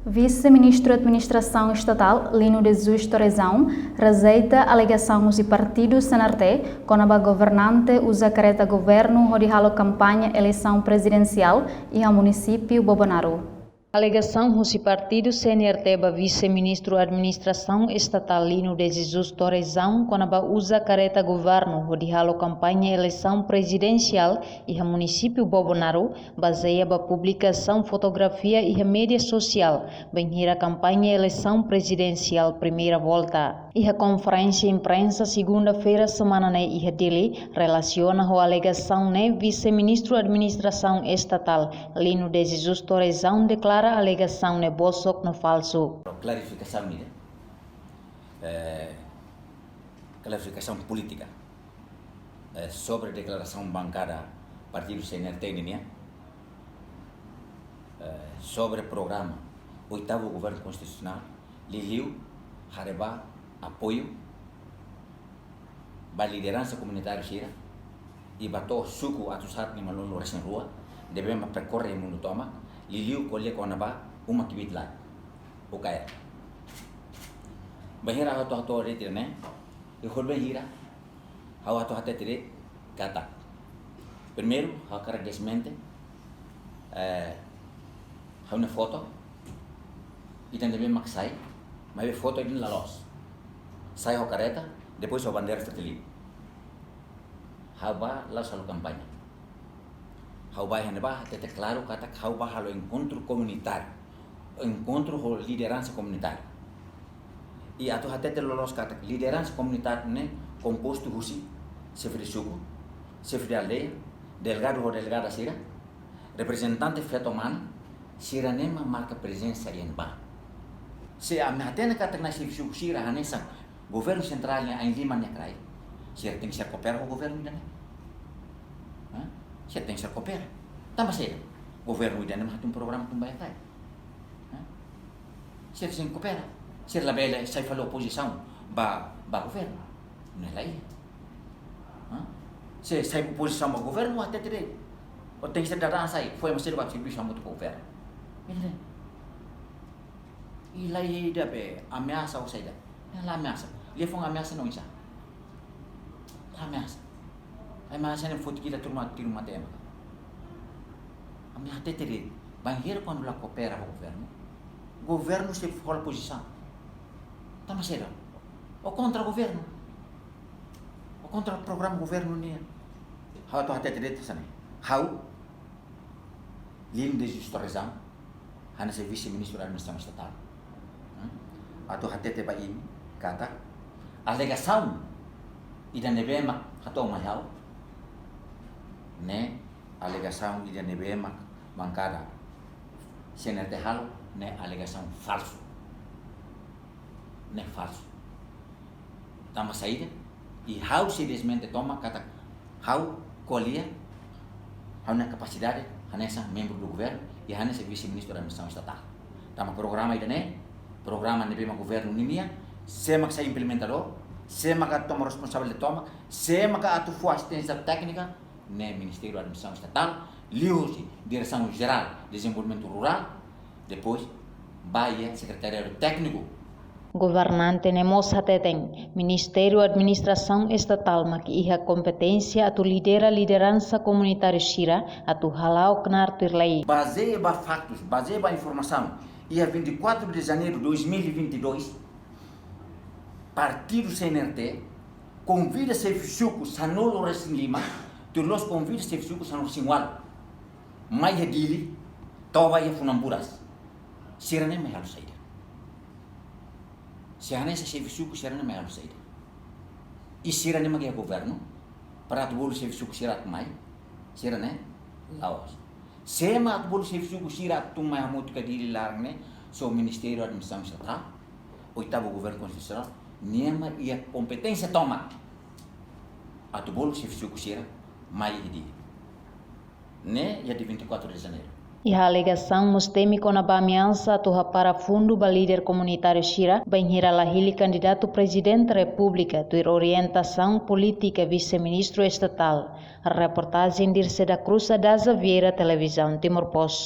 Vice-Ministro da Administração Estatal, Lino de Jesus Torrezão, rejeita alegações de partido CNRT com a governante usa careta governo rodihalo campanha eleição presidencial e a município Bobonaro. Alegação do partido CNRT ba vice-ministro da administração estatal Lino de Jesus Torrezão quando ba usa careta governo rodihalo campanha eleição presidencial e a município Bobonaro baseia ba publicação fotografia e a mídia social bem a campanha eleição presidencial primeira volta e a conferência imprensa segunda-feira semana né e a dele relaciona a alegação né vice-ministro da administração estatal Lino de Jesus Torrezão declara a alegação é bolsok no falso. Clarificação clarificação política sobre a declaração bancada partido CNRT sobre o programa oitavo governo constitucional liliu hareba apoio ba liderança comunitária xira e bato suku atusat ni malolo resen rua devemos percorrer o mundo toma liliu kolye ko naba uma kibit la ukaya bahira hato re tirne e holbe hira hawa to hate tire kata primeiro agradecimento una foto e também maxai mas foto din la los sai ho careta depois o bandeira fertili haba la salo campanha hauba heneba tete claro kata hauba halo encontro comunitário encontro com liderança comunitária e atu hatete lolos kata liderança comunitária né composto husi sefri suku sefri aldeia delegado ou delegada sira representante fetomana sira nema marca presença em ba se a matena kata na sefri suku sira hanesa governo central em Lima ne krai sira tem que ser coopera com o governo né siya tem que ser coopera. Tama siya. Governo ida naman itong programa itong bayan tayo. Siya tem que coopera. Siya labela sa ifalo oposição ba governo. Nalay. Siya sa oposição ba governo até dire. O tem que ser dadaan sa foi mas sila serviço mo to coopera. Ini. Ilay ida be ameaça o sa ida. La ameaça. Ele foi uma ameaça não isa. La ameaça. Ay maasan ang food kita turma tema. Ami hate tere banheiro quando la coopera o governo se for a posição. Tama sila. O contra o governo. O contra o programa governo niya. How to hate tere sana. How Lino de Jesus Torrezão hana se vice-ministro da administração estatal. Ato hate te ba ini kata alegação ida nebema hato mahal ne alegação de NBM bancada CNRT halo ne alegação falso ne falso tama saída e how se desmente toma kata how colia how na capacidade hanessa membro do governo e hanessa vice-ministro da administração estatal tama programa ida ne programa NBM governo nimia se maksa implementador se maka toma responsabilidade toma se maka atu fu assistência técnica ne Ministério da Administração Estatal, liu-se Direção-Geral de Desenvolvimento Rural, depois Bahia, Secretariado Técnico. Governante Nemos Hateten, Ministério da Administração Estatal, maki a competência a tu liderança comunitária Shira, a tu halau knar tirlai. Baseia ba fatos, baseia ba informação, e a 24 de janeiro de 2022, Partido CNRT convida Sefichuco Sanolo Resin Lima los convites se fizeram com o singual mais dele tava ia funamburas serane me halu saída serane se fizeram com serane me halu saída e serane magia governo para tu bolu se fizeram com sirat mai serane laos sema tu bolu se fizeram com sirat tu mai hamut ka dili larne so Ministério da Administração Estatal oitavo governo constitucional niema ia competência toma a tu bolu se fizeram com sirat mai di ne ya di 24 de janeiro e a alegação mostemi com a ameaça to para fundo ba líder comunitário Shira bem hira lahili candidato presidente da república to orientação política vice-ministro estatal a reportagem de Seda Cruz da Vieira televisão Timor Post